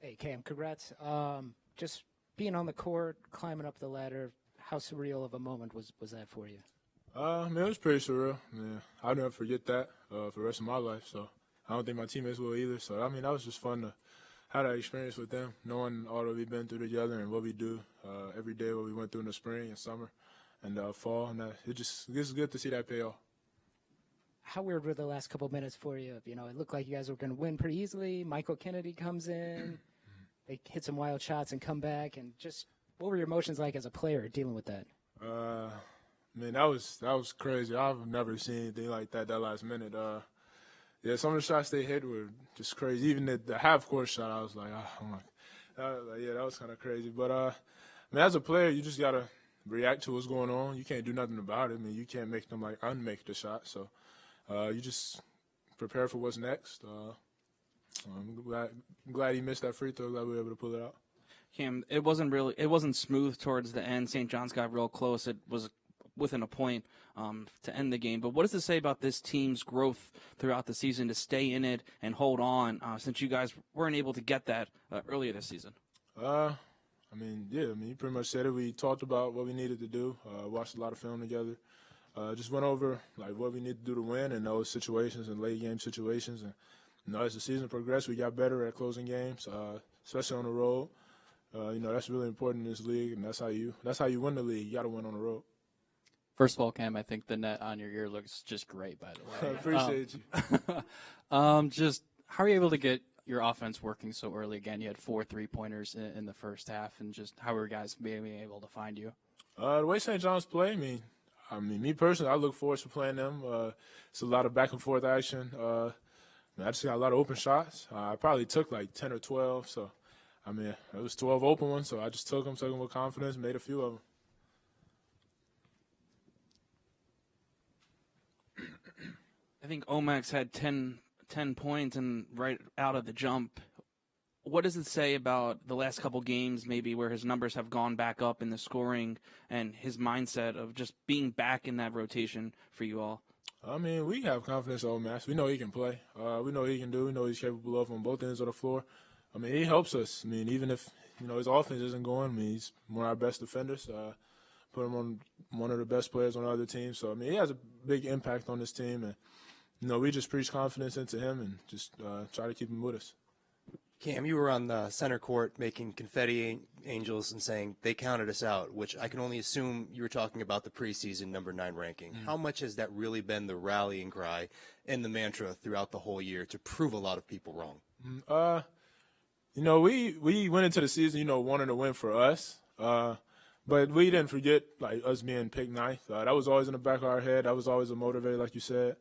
Hey, Cam, congrats. Just being on the court, climbing up the ladder, how surreal of a moment was that for you? Man, it was pretty surreal. Man, I'll never forget that for the rest of my life. So I don't think my teammates will either. So, I mean, that was just fun to have that experience with them, knowing all that we've been through together and what we do every day, what we went through in the spring and summer and fall. And it's good to see that pay off. How weird were the last couple minutes for you? You know, it looked like you guys were going to win pretty easily. Michael Kennedy comes in. They hit some wild shots and come back. And just what were your emotions like as a player dealing with that? Man, that was crazy. I've never seen anything like that last minute. Yeah, some of the shots they hit were just crazy. Even the half-court shot, I was like, oh my. Yeah, that was kind of crazy. But, man, as a player, you just got to react to what's going on. You can't do nothing about it. I mean, you can't make them, unmake the shot. So you just prepare for what's next. I'm glad he missed that free throw. Glad we were able to pull it out. Cam, it wasn't smooth towards the end. St. John's got real close. It was within a point to end the game. But what does it say about this team's growth throughout the season to stay in it and hold on since you guys weren't able to get that earlier this season? I mean, you pretty much said it. We talked about what we needed to do, watched a lot of film together, just went over what we need to do to win in those situations and late game situations. And as the season progressed, we got better at closing games, especially on the road. That's really important in this league, and that's how you win the league. You got to win on the road. First of all, Cam, I think the net on your ear looks just great, by the way. I appreciate you. Just how are you able to get your offense working so early? Again, you had 4 3-pointers in the first half, and just how are guys being able to find you? The way St. John's play, I mean, me personally, I look forward to playing them. It's a lot of back and forth action. I just got a lot of open shots. I probably took 10 or 12, so I mean, it was 12 open ones, so I just took them with confidence, made a few of them. I think Omax had 10 points and right out of the jump. What does it say about the last couple games, maybe where his numbers have gone back up in the scoring and his mindset of just being back in that rotation for you all? I mean, we have confidence in Omax. We know he can play. We know what he can do. We know he's capable of on both ends of the floor. I mean, he helps us. I mean, even if, his offense isn't going, I mean, he's one of our best defenders. Put him on one of the best players on the other team. So, I mean, he has a big impact on this team. And, we just preach confidence into him and just try to keep him with us. Cam, you were on the center court making confetti angels and saying they counted us out, which I can only assume you were talking about the preseason number 9 ranking. How much has that really been the rallying cry and the mantra throughout the whole year to prove a lot of people wrong? We went into the season, wanting to win for us. But we didn't forget, us being picked 9th. That was always in the back of our head. That was always a motivator, like you said.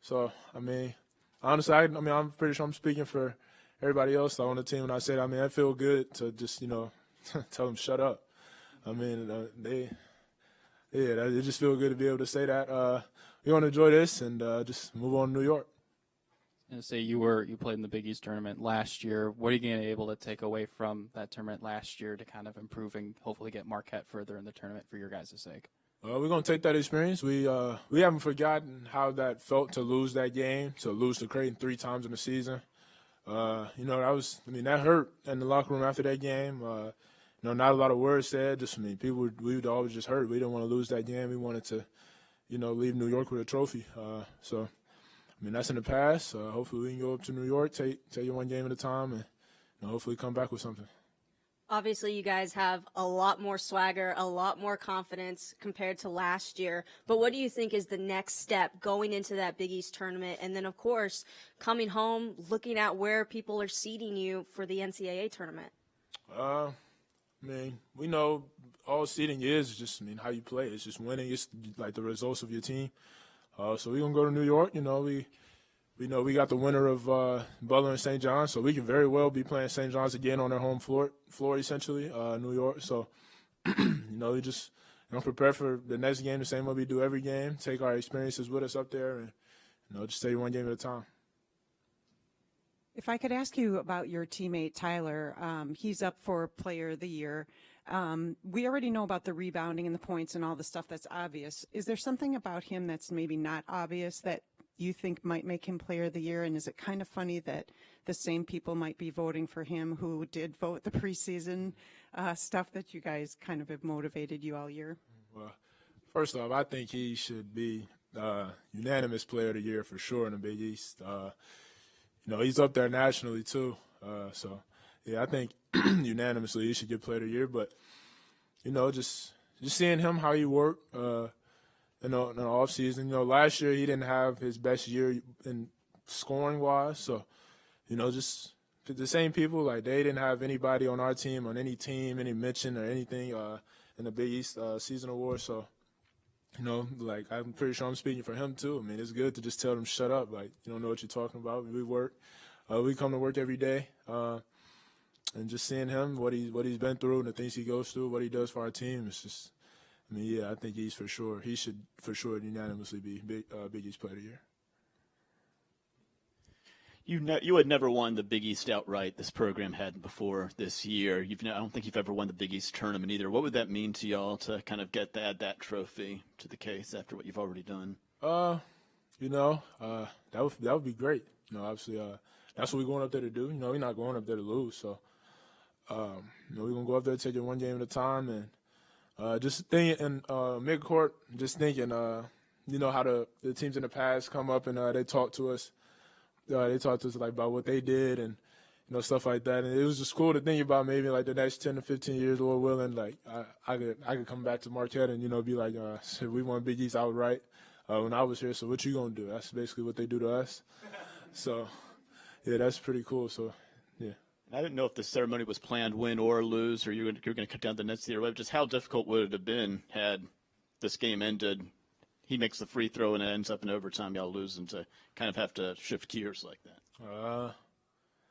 So, I mean, honestly, I'm pretty sure I'm speaking for everybody else on the team when I say that. I mean, I feel good to just, tell them shut up. I mean, it just feels good to be able to say that. We want to enjoy this and just move on to New York. And say you played in the Big East tournament last year. What are you going to be able to take away from that tournament last year to kind of improve and hopefully get Marquette further in the tournament for your guys' sake? We're going to take that experience. We haven't forgotten how that felt to lose that game, to lose to Creighton 3 times in the season. That hurt in the locker room after that game. Not a lot of words said. We would always just hurt. We didn't want to lose that game. We wanted to, leave New York with a trophy. That's in the past. Hopefully we can go up to New York, take you one game at a time, and hopefully come back with something. Obviously, you guys have a lot more swagger, a lot more confidence compared to last year. But what do you think is the next step going into that Big East tournament? And then, of course, coming home, looking at where people are seeding you for the NCAA tournament? We know all seeding is just, how you play. It's just winning. It's like the results of your team. So we're going to go to New York. We know we got the winner of Butler and St. John's, so we can very well be playing St. John's again on their home floor essentially, New York. So, we just prepare for the next game the same way we do every game, take our experiences with us up there, and, just take one game at a time. If I could ask you about your teammate, Tyler, he's up for Player of the Year. We already know about the rebounding and the points and all the stuff that's obvious. Is there something about him that's maybe not obvious that you think might make him player of the year? And is it kind of funny that the same people might be voting for him who did vote the preseason stuff that you guys kind of have motivated you all year? Well, first off, I think he should be unanimous player of the year for sure in the Big East. He's up there nationally too. So, yeah, I think unanimously he should get player of the year. But, just seeing him, how he worked in the offseason. Last year he didn't have his best year in scoring-wise. So, just the same people, like they didn't have anybody on our team, on any team, any mention or anything in the Big East season award. So, I'm pretty sure I'm speaking for him too. I mean, it's good to just tell them, shut up. Like, you don't know what you're talking about. We work. We come to work every day. And just seeing him, what he's been through and the things he goes through, what he does for our team, it's just, I think he should for sure unanimously be Big East Player of the Year. You had never won the Big East outright. This program hadn't before this year. I don't think you've ever won the Big East tournament either. What would that mean to y'all to kind of add that trophy to the case after what you've already done? That would be great. Obviously, that's what we're going up there to do. We're not going up there to lose. So, we're gonna go up there, take it one game at a time, and just thinking in midcourt, just thinking, how the teams in the past come up and they talk to us. They talked to us like about what they did and stuff like that, and it was just cool to think about maybe like the next 10 to 15 years, Lord willing, like I could come back to Marquette and be like, we won Big East outright when I was here. So what you gonna do? That's basically what they do to us. So yeah, that's pretty cool. So yeah. I didn't know if the ceremony was planned win or lose, or you're going to cut down the nets the other way. Just how difficult would it have been had this game ended? He makes the free throw and it ends up in overtime. Y'all lose and to kind of have to shift gears like that.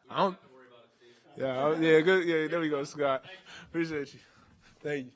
I don't. Yeah, good. Yeah, there we go, Scott. Appreciate you. Thank you.